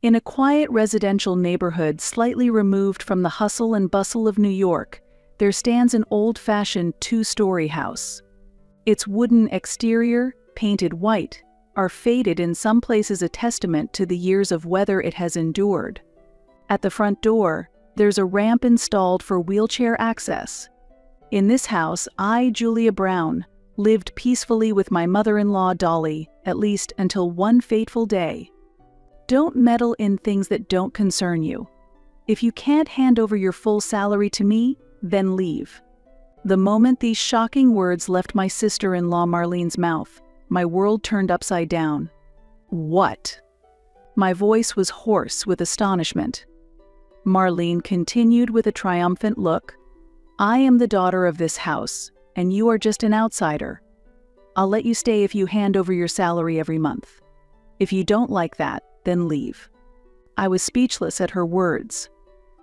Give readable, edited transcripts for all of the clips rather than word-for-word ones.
In a quiet residential neighborhood slightly removed from the hustle and bustle of New York, there stands an old-fashioned two-story house. Its wooden exterior, painted white, are faded in some places a testament to the years of weather it has endured. At the front door, there's a ramp installed for wheelchair access. In this house, I, Julia Brown, lived peacefully with my mother-in-law Dolly, at least until one fateful day. Don't meddle in things that don't concern you. If you can't hand over your full salary to me, then leave. The moment these shocking words left my sister-in-law Marlene's mouth, my world turned upside down. What? My voice was hoarse with astonishment. Marlene continued with a triumphant look. I am the daughter of this house, and you are just an outsider. I'll let you stay if you hand over your salary every month. If you don't like that, then leave. I was speechless at her words.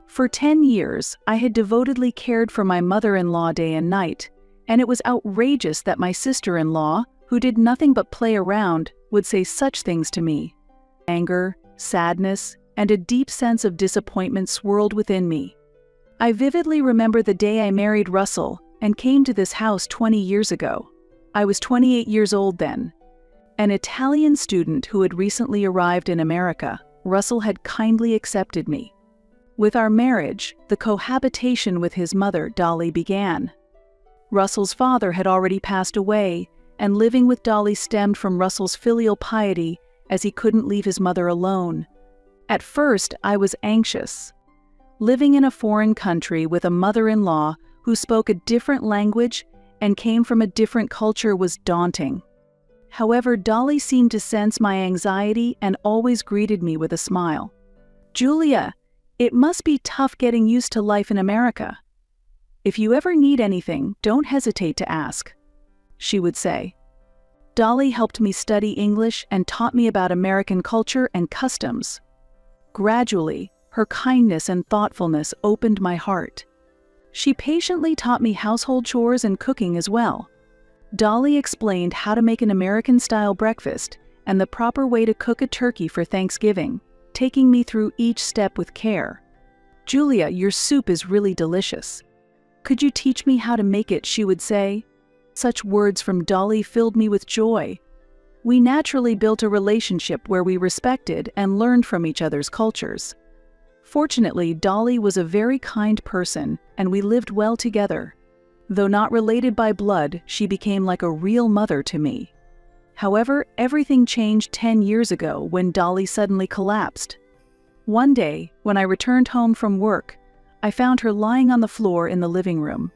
For 10 years, I had devotedly cared for my mother-in-law day and night, and it was outrageous that my sister-in-law, who did nothing but play around, would say such things to me. Anger, sadness, and a deep sense of disappointment swirled within me. I vividly remember the day I married Russell and came to this house 20 years ago. I was 28 years old then. An Italian student who had recently arrived in America, Russell had kindly accepted me. With our marriage, the cohabitation with his mother, Dolly, began. Russell's father had already passed away, and living with Dolly stemmed from Russell's filial piety, as he couldn't leave his mother alone. At first, I was anxious. Living in a foreign country with a mother-in-law who spoke a different language and came from a different culture was daunting. However, Dolly seemed to sense my anxiety and always greeted me with a smile. "Julia, it must be tough getting used to life in America. If you ever need anything, don't hesitate to ask," she would say. Dolly helped me study English and taught me about American culture and customs. Gradually, her kindness and thoughtfulness opened my heart. She patiently taught me household chores and cooking as well. Dolly explained how to make an American-style breakfast and the proper way to cook a turkey for Thanksgiving, taking me through each step with care. "Julia, your soup is really delicious. Could you teach me how to make it?" she would say. Such words from Dolly filled me with joy. We naturally built a relationship where we respected and learned from each other's cultures. Fortunately, Dolly was a very kind person, and we lived well together. Though not related by blood, she became like a real mother to me. However, everything changed 10 years ago when Dolly suddenly collapsed. One day, when I returned home from work, I found her lying on the floor in the living room.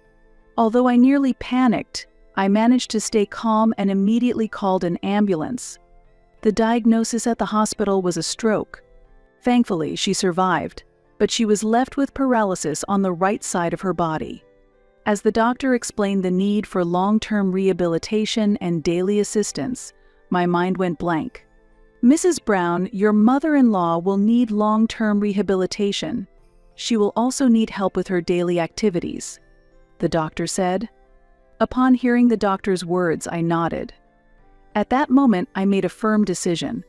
Although I nearly panicked, I managed to stay calm and immediately called an ambulance. The diagnosis at the hospital was a stroke. Thankfully, she survived, but she was left with paralysis on the right side of her body. As the doctor explained the need for long-term rehabilitation and daily assistance, my mind went blank. "Mrs. Brown, your mother-in-law will need long-term rehabilitation. She will also need help with her daily activities," the doctor said. Upon hearing the doctor's words, I nodded. At that moment, I made a firm decision.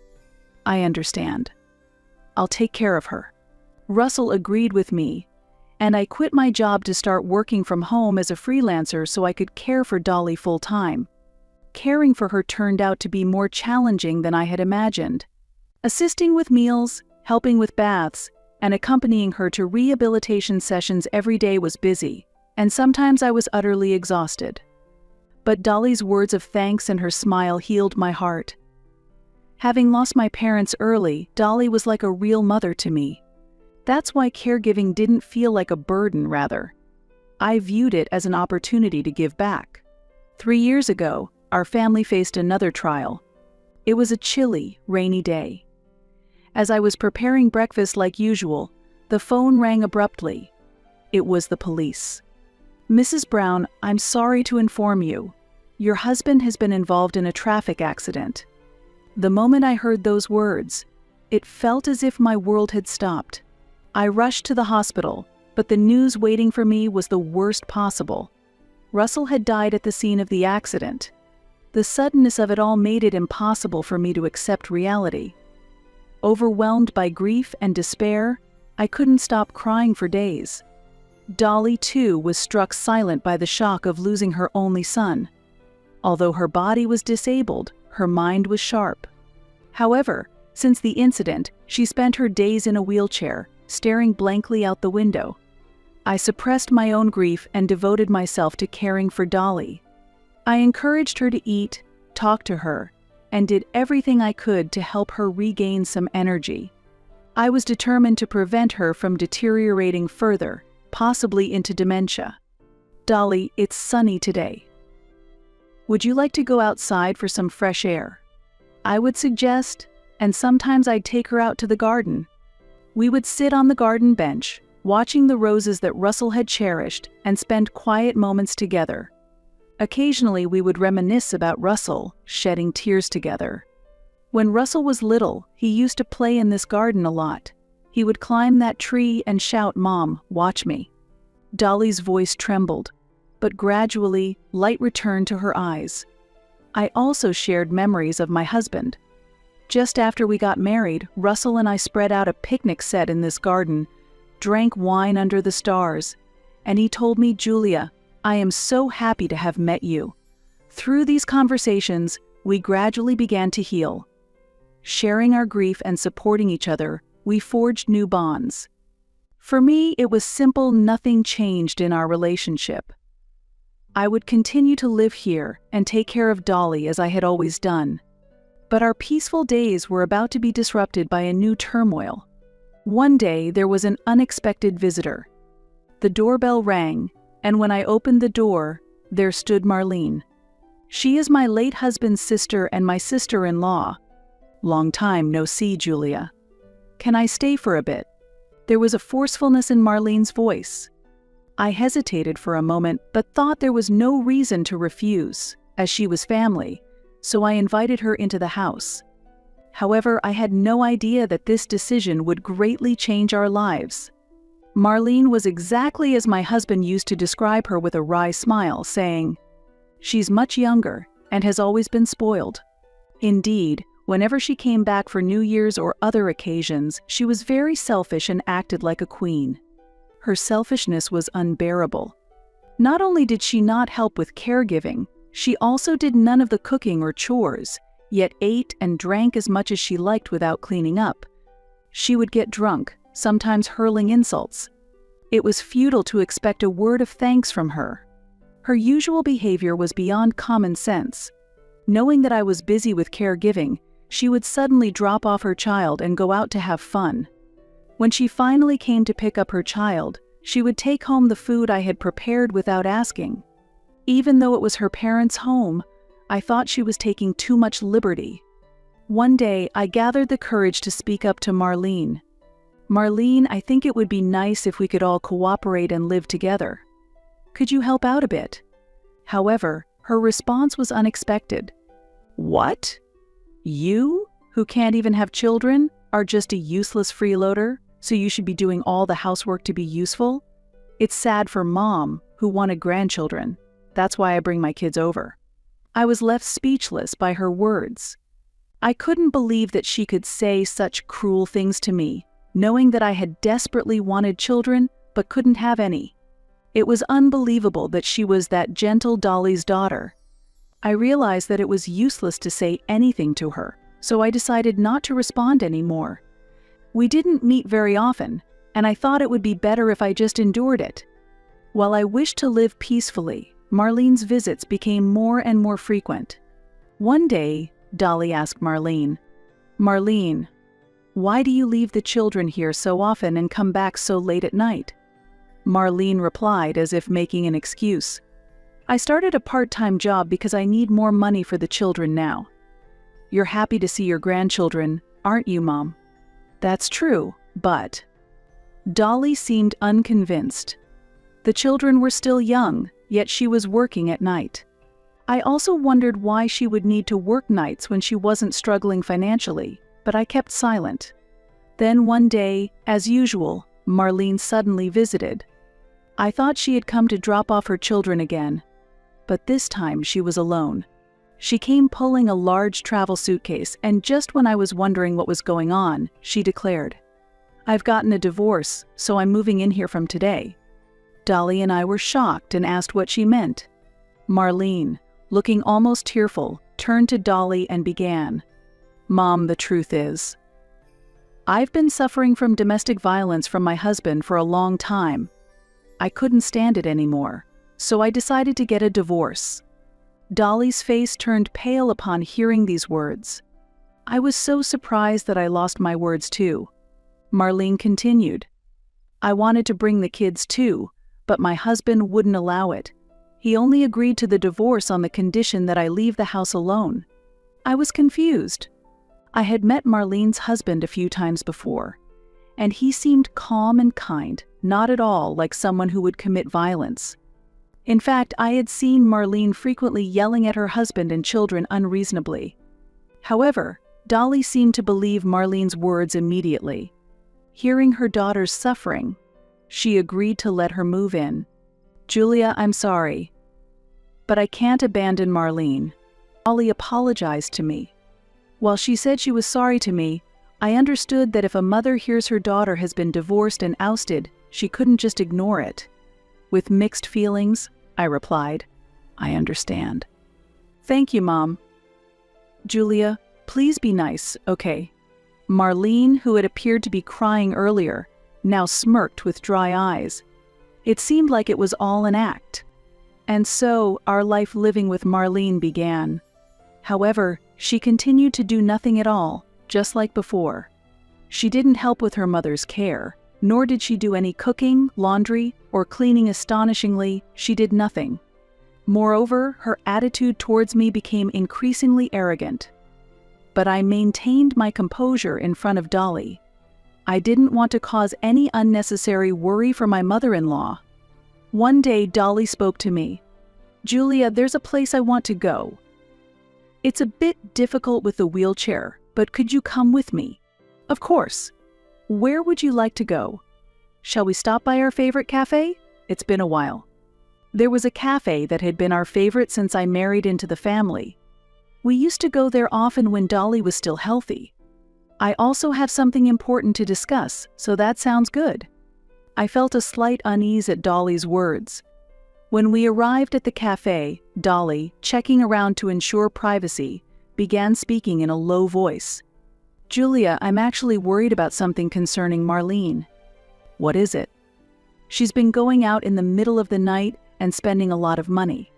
"I understand. I'll take care of her." Russell agreed with me, and I quit my job to start working from home as a freelancer so I could care for Dolly full-time. Caring for her turned out to be more challenging than I had imagined. Assisting with meals, helping with baths, and accompanying her to rehabilitation sessions every day was busy, and sometimes I was utterly exhausted. But Dolly's words of thanks and her smile healed my heart. Having lost my parents early, Dolly was like a real mother to me. That's why caregiving didn't feel like a burden, rather. I viewed it as an opportunity to give back. 3 years ago, our family faced another trial. It was a chilly, rainy day. As I was preparing breakfast like usual, the phone rang abruptly. It was the police. "Mrs. Brown, I'm sorry to inform you. Your husband has been involved in a traffic accident." The moment I heard those words, it felt as if my world had stopped. I rushed to the hospital, but the news waiting for me was the worst possible. Russell had died at the scene of the accident. The suddenness of it all made it impossible for me to accept reality. Overwhelmed by grief and despair, I couldn't stop crying for days. Dolly, too, was struck silent by the shock of losing her only son. Although her body was disabled, her mind was sharp. However, since the incident, she spent her days in a wheelchair, staring blankly out the window. I suppressed my own grief and devoted myself to caring for Dolly. I encouraged her to eat, talked to her, and did everything I could to help her regain some energy. I was determined to prevent her from deteriorating further, possibly into dementia. Dolly, it's sunny today. Would you like to go outside for some fresh air? I would suggest, and sometimes I'd take her out to the garden. We would sit on the garden bench, watching the roses that Russell had cherished, and spend quiet moments together. Occasionally we would reminisce about Russell, shedding tears together. When Russell was little, he used to play in this garden a lot. He would climb that tree and shout, "Mom, watch me." Dolly's voice trembled, but gradually light returned to her eyes. I also shared memories of my husband. Just after we got married, Russell and I spread out a picnic set in this garden, drank wine under the stars, and he told me, "Julia, I am so happy to have met you." Through these conversations, we gradually began to heal. Sharing our grief and supporting each other, we forged new bonds. For me, it was simple, nothing changed in our relationship. I would continue to live here and take care of Dolly as I had always done. But our peaceful days were about to be disrupted by a new turmoil. One day, there was an unexpected visitor. The doorbell rang, and when I opened the door, there stood Marlene. She is my late husband's sister and my sister-in-law. Long time no see, Julia. Can I stay for a bit? There was a forcefulness in Marlene's voice. I hesitated for a moment, but thought there was no reason to refuse, as she was family, so I invited her into the house. However, I had no idea that this decision would greatly change our lives. Marlene was exactly as my husband used to describe her, with a wry smile, saying, "She's much younger and has always been spoiled." Indeed, whenever she came back for New Year's or other occasions, she was very selfish and acted like a queen. Her selfishness was unbearable. Not only did she not help with caregiving, she also did none of the cooking or chores, yet ate and drank as much as she liked without cleaning up. She would get drunk, sometimes hurling insults. It was futile to expect a word of thanks from her. Her usual behavior was beyond common sense. Knowing that I was busy with caregiving, she would suddenly drop off her child and go out to have fun. When she finally came to pick up her child, she would take home the food I had prepared without asking. Even though it was her parents' home, I thought she was taking too much liberty. One day, I gathered the courage to speak up to Marlene. "Marlene, I think it would be nice if we could all cooperate and live together. Could you help out a bit?" However, her response was unexpected. "What? You, who can't even have children, are just a useless freeloader, so you should be doing all the housework to be useful? It's sad for Mom, who wanted grandchildren. That's why I bring my kids over." I was left speechless by her words. I couldn't believe that she could say such cruel things to me, knowing that I had desperately wanted children but couldn't have any. It was unbelievable that she was that gentle Dolly's daughter. I realized that it was useless to say anything to her, so I decided not to respond anymore. We didn't meet very often, and I thought it would be better if I just endured it. While I wished to live peacefully, Marlene's visits became more and more frequent. One day, Dolly asked Marlene, "Marlene, why do you leave the children here so often and come back so late at night?" Marlene replied as if making an excuse, "I started a part-time job because I need more money for the children now." "You're happy to see your grandchildren, aren't you, Mom?" "That's true, but..." Dolly seemed unconvinced. The children were still young, yet she was working at night. I also wondered why she would need to work nights when she wasn't struggling financially, but I kept silent. Then one day, as usual, Marlene suddenly visited. I thought she had come to drop off her children again, but this time she was alone. She came pulling a large travel suitcase, and just when I was wondering what was going on, she declared, "I've gotten a divorce, so I'm moving in here from today." Dolly and I were shocked and asked what she meant. Marlene, looking almost tearful, turned to Dolly and began, "Mom, the truth is, I've been suffering from domestic violence from my husband for a long time. I couldn't stand it anymore, so I decided to get a divorce." Dolly's face turned pale upon hearing these words. I was so surprised that I lost my words too. Marlene continued, "I wanted to bring the kids too, but my husband wouldn't allow it. He only agreed to the divorce on the condition that I leave the house alone." I was confused. I had met Marlene's husband a few times before, and he seemed calm and kind, not at all like someone who would commit violence. In fact, I had seen Marlene frequently yelling at her husband and children unreasonably. However, Dolly seemed to believe Marlene's words immediately. Hearing her daughter's suffering, she agreed to let her move in. "Julia, I'm sorry, but I can't abandon Marlene." Dolly apologized to me. While she said she was sorry to me, I understood that if a mother hears her daughter has been divorced and ousted, she couldn't just ignore it. With mixed feelings, I replied, "I understand." "Thank you, Mom." "Julia, please be nice, okay?" Marlene, who had appeared to be crying earlier, now smirked with dry eyes. It seemed like it was all an act. And so, our life living with Marlene began. However, she continued to do nothing at all, just like before. She didn't help with her mother's care, nor did she do any cooking, laundry, or cleaning. Astonishingly, she did nothing. Moreover, her attitude towards me became increasingly arrogant. But I maintained my composure in front of Dolly. I didn't want to cause any unnecessary worry for my mother-in-law. One day, Dolly spoke to me. "Julia, there's a place I want to go. It's a bit difficult with the wheelchair, but could you come with me?" "Of course. Where would you like to go? Shall we stop by our favorite cafe? It's been a while." There was a cafe that had been our favorite since I married into the family. We used to go there often when Dolly was still healthy. "I also have something important to discuss, so that sounds good." I felt a slight unease at Dolly's words. When we arrived at the cafe, Dolly, checking around to ensure privacy, began speaking in a low voice. "Julia, I'm actually worried about something concerning Marlene." "What is it?" "She's been going out in the middle of the night and spending a lot of money.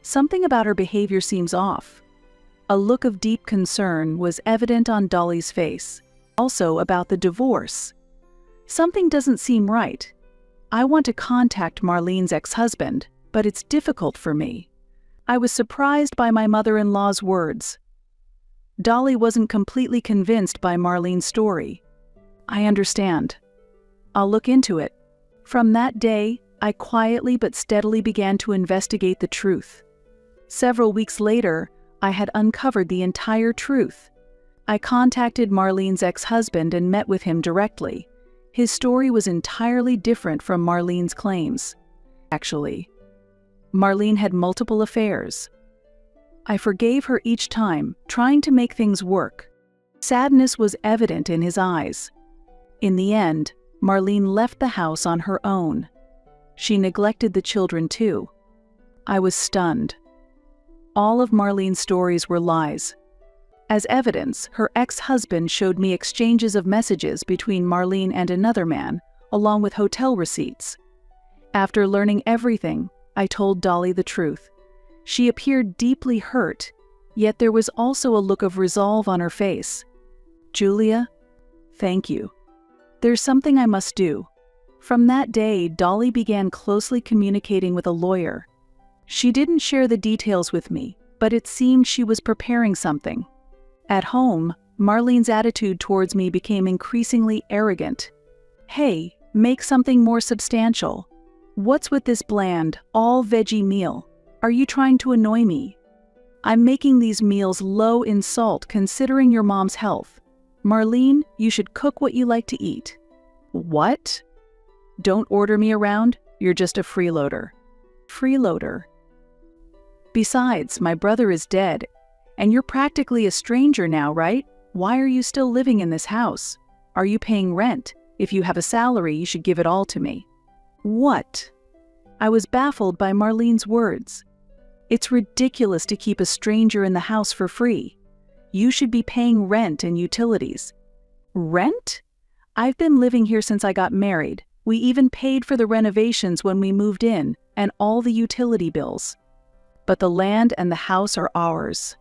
Something about her behavior seems off." A look of deep concern was evident on Dolly's face. "Also about the divorce. Something doesn't seem right. I want to contact Marlene's ex-husband, but it's difficult for me." I was surprised by my mother-in-law's words. Dolly wasn't completely convinced by Marlene's story. "I understand. I'll look into it." From that day, I quietly but steadily began to investigate the truth. Several weeks later, I had uncovered the entire truth. I contacted Marlene's ex-husband and met with him directly. His story was entirely different from Marlene's claims. Actually, Marlene had multiple affairs. I forgave her each time, trying to make things work. Sadness was evident in his eyes. In the end, Marlene left the house on her own. She neglected the children too. I was stunned. All of Marlene's stories were lies. As evidence, her ex-husband showed me exchanges of messages between Marlene and another man, along with hotel receipts. After learning everything, I told Dolly the truth. She appeared deeply hurt, yet there was also a look of resolve on her face. "Julia, thank you. There's something I must do." From that day, Dolly began closely communicating with a lawyer. She didn't share the details with me, but it seemed she was preparing something. At home, Marlene's attitude towards me became increasingly arrogant. "Hey, make something more substantial. What's with this bland, all-veggie meal? Are you trying to annoy me? I'm making these meals low in salt considering your mom's health. Marlene, you should cook what you like to eat." "What? Don't order me around, you're just a freeloader." Freeloader. Besides, my brother is dead, and you're practically a stranger now, right? Why are you still living in this house? Are you paying rent? If you have a salary, you should give it all to me." What? I was baffled by Marlene's words. It's ridiculous to keep a stranger in the house for free. You should be paying rent and utilities. Rent? I've been living here since I got married. We even paid for the renovations when we moved in, and all the utility bills. But the land and the house are ours.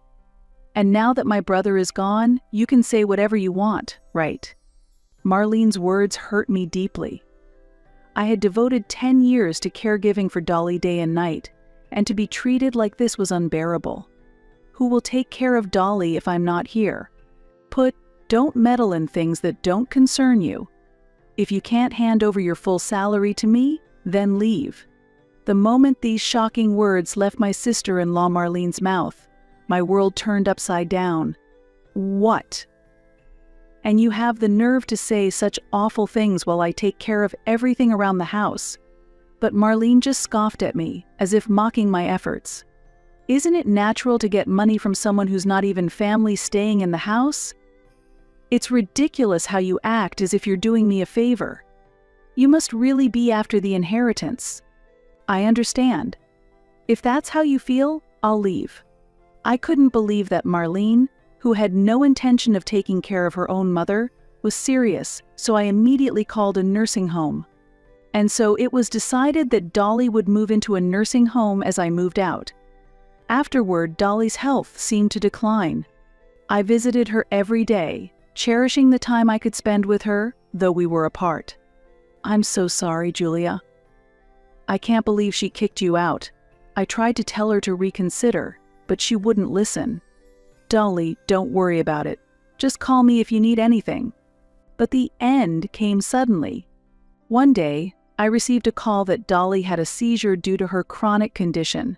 And now that my brother is gone, you can say whatever you want, right? Marlene's words hurt me deeply. I had devoted 10 years to caregiving for Dolly day and night, and to be treated like this was unbearable. Who will take care of Dolly if I'm not here? Don't meddle in things that don't concern you. If you can't hand over your full salary to me, then leave. The moment these shocking words left my sister-in-law Marlene's mouth, my world turned upside down. What? And you have the nerve to say such awful things while I take care of everything around the house. But Marlene just scoffed at me, as if mocking my efforts. Isn't it natural to get money from someone who's not even family staying in the house? It's ridiculous how you act as if you're doing me a favor. You must really be after the inheritance. I understand. If that's how you feel, I'll leave. I couldn't believe that Marlene, who had no intention of taking care of her own mother, was serious, so I immediately called a nursing home. And so it was decided that Dolly would move into a nursing home as I moved out. Afterward, Dolly's health seemed to decline. I visited her every day, cherishing the time I could spend with her, though we were apart. I'm so sorry, Julia. I can't believe she kicked you out. I tried to tell her to reconsider, but she wouldn't listen. Dolly, don't worry about it. Just call me if you need anything. But the end came suddenly. One day, I received a call that Dolly had a seizure due to her chronic condition.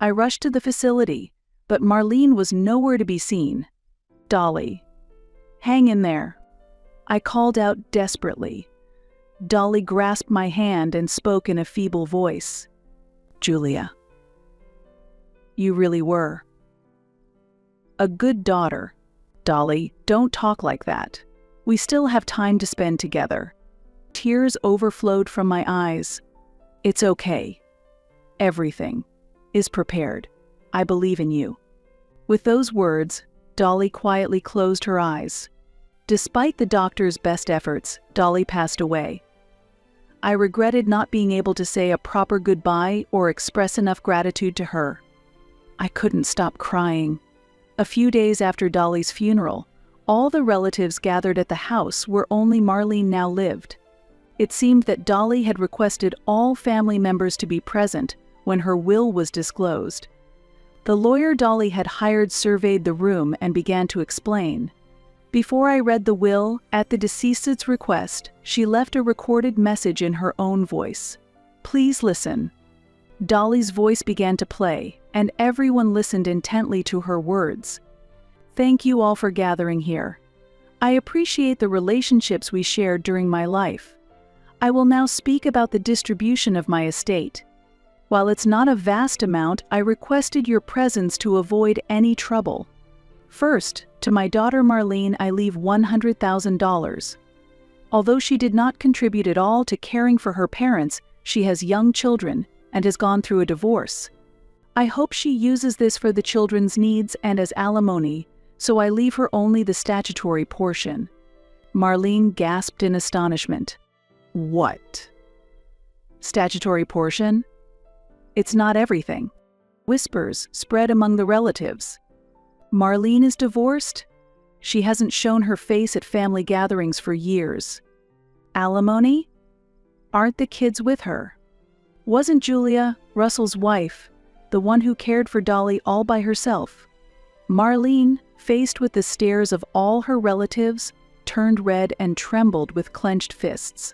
I rushed to the facility, but Marlene was nowhere to be seen. Dolly. Hang in there. I called out desperately. Dolly grasped my hand and spoke in a feeble voice. Julia. You really were. A good daughter. Dolly, don't talk like that. We still have time to spend together. Tears overflowed from my eyes. It's okay. Everything is prepared. I believe in you. With those words, Dolly quietly closed her eyes. Despite the doctor's best efforts, Dolly passed away. I regretted not being able to say a proper goodbye or express enough gratitude to her. I couldn't stop crying. A few days after Dolly's funeral, all the relatives gathered at the house where only Marlene now lived. It seemed that Dolly had requested all family members to be present when her will was disclosed. The lawyer Dolly had hired surveyed the room and began to explain. Before I read the will, at the deceased's request, she left a recorded message in her own voice. Please listen. Dolly's voice began to play, and everyone listened intently to her words. Thank you all for gathering here. I appreciate the relationships we shared during my life. I will now speak about the distribution of my estate. While it's not a vast amount, I requested your presence to avoid any trouble. First, to my daughter Marlene, I leave $100,000. Although she did not contribute at all to caring for her parents, she has young children and has gone through a divorce. I hope she uses this for the children's needs and as alimony, so I leave her only the statutory portion. Marlene gasped in astonishment. What? Statutory portion? It's not everything. Whispers spread among the relatives. Marlene is divorced? She hasn't shown her face at family gatherings for years. Alimony? Aren't the kids with her? Wasn't Julia, Russell's wife, the one who cared for Dolly all by herself? Marlene, faced with the stares of all her relatives, turned red and trembled with clenched fists.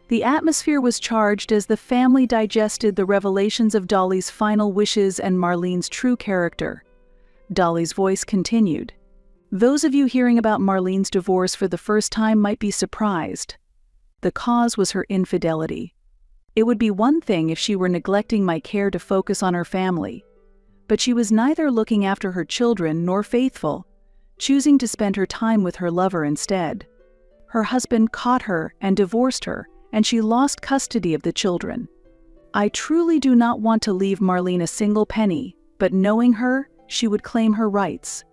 The atmosphere was charged as the family digested the revelations of Dolly's final wishes and Marlene's true character. Dolly's voice continued. Those of you hearing about Marlene's divorce for the first time might be surprised. The cause was her infidelity. It would be one thing if she were neglecting my care to focus on her family, but she was neither looking after her children nor faithful, choosing to spend her time with her lover instead. Her husband caught her and divorced her, and she lost custody of the children. I truly do not want to leave Marlene a single penny, but knowing her, she would claim her rights.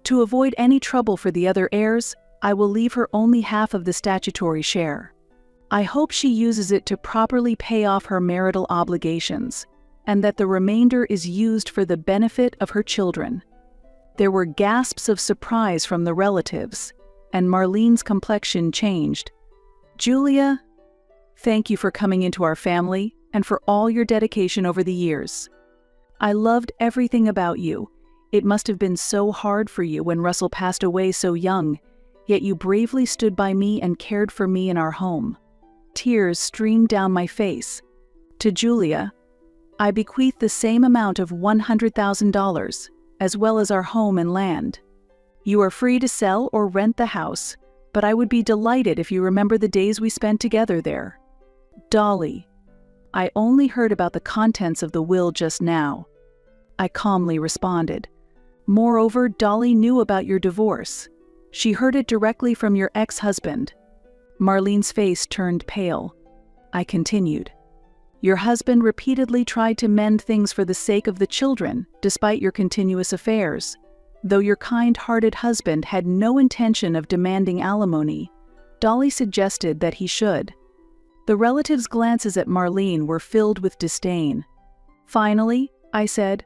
To avoid any trouble for the other heirs, I will leave her only half of the statutory share. I hope she uses it to properly pay off her marital obligations, and that the remainder is used for the benefit of her children. There were gasps of surprise from the relatives, and Marlene's complexion changed. "Julia, thank you for coming into our family and for all your dedication over the years. I loved everything about you. It must have been so hard for you when Russell passed away so young, yet you bravely stood by me and cared for me in our home." Tears streamed down my face. To Julia, I bequeath the same amount of $100,000, as well as our home and land. You are free to sell or rent the house, but I would be delighted if you remember the days we spent together there. Dolly, I only heard about the contents of the will just now. I calmly responded. Moreover, Dolly knew about your divorce. She heard it directly from your ex-husband. Marlene's face turned pale. I continued. Your husband repeatedly tried to mend things for the sake of the children, despite your continuous affairs. Though your kind-hearted husband had no intention of demanding alimony, Dolly suggested that he should. The relatives' glances at Marlene were filled with disdain. Finally, I said,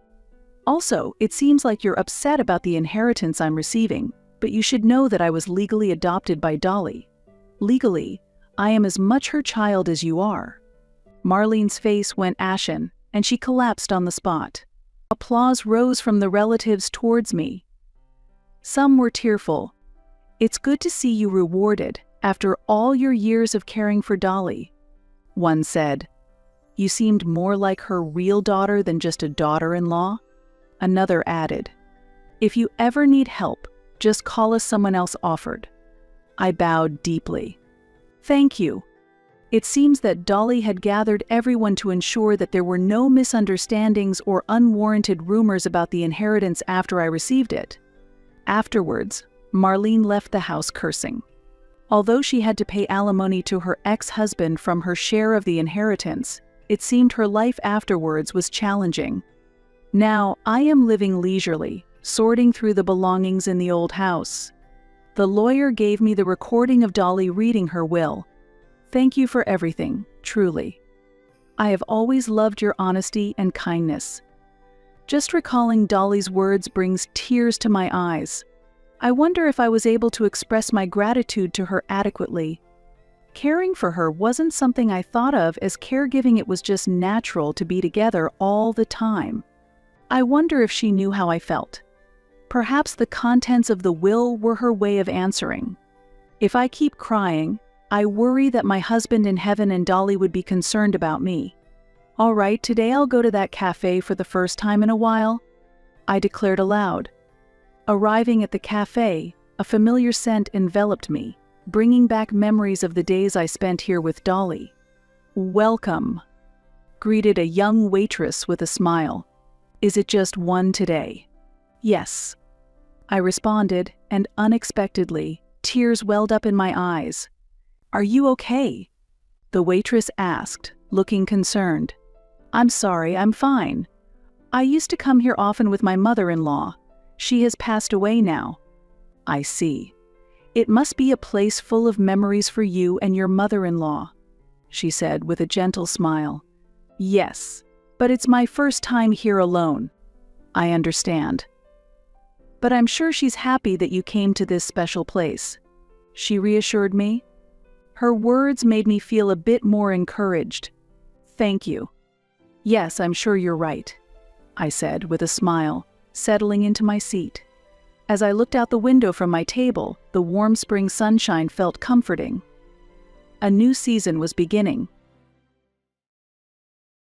"Also, it seems like you're upset about the inheritance I'm receiving, but you should know that I was legally adopted by Dolly. Legally, I am as much her child as you are." Marlene's face went ashen, and she collapsed on the spot. Applause rose from the relatives towards me. Some were tearful. "It's good to see you rewarded after all your years of caring for Dolly." One said, "You seemed more like her real daughter than just a daughter-in-law." Another added, "If you ever need help, just call us," someone else offered. I bowed deeply. "Thank you." It seems that Dolly had gathered everyone to ensure that there were no misunderstandings or unwarranted rumors about the inheritance after I received it. Afterwards, Marlene left the house cursing. Although she had to pay alimony to her ex-husband from her share of the inheritance, it seemed her life afterwards was challenging. Now I am living leisurely, sorting through the belongings in the old house. The lawyer gave me the recording of Dolly reading her will. Thank you for everything, truly. I have always loved your honesty and kindness. Just recalling Dolly's words brings tears to my eyes. I wonder if I was able to express my gratitude to her adequately. Caring for her wasn't something I thought of as caregiving. It was just natural to be together all the time. I wonder if she knew how I felt. Perhaps the contents of the will were her way of answering. If I keep crying, I worry that my husband in heaven and Dolly would be concerned about me. All right, today I'll go to that cafe for the first time in a while, I declared aloud. Arriving at the cafe, a familiar scent enveloped me, bringing back memories of the days I spent here with Dolly. "Welcome," greeted a young waitress with a smile. "Is it just one today?" "Yes," I responded, and unexpectedly, tears welled up in my eyes. "Are you okay?" the waitress asked, looking concerned. "I'm sorry, I'm fine. I used to come here often with my mother-in-law. She has passed away now." "I see. It must be a place full of memories for you and your mother-in-law," she said with a gentle smile. "Yes, but it's my first time here alone." "I understand. But I'm sure she's happy that you came to this special place," she reassured me. Her words made me feel a bit more encouraged. "Thank you." "Yes, I'm sure you're right," I said with a smile, settling into my seat. As I looked out the window from my table, the warm spring sunshine felt comforting. A new season was beginning,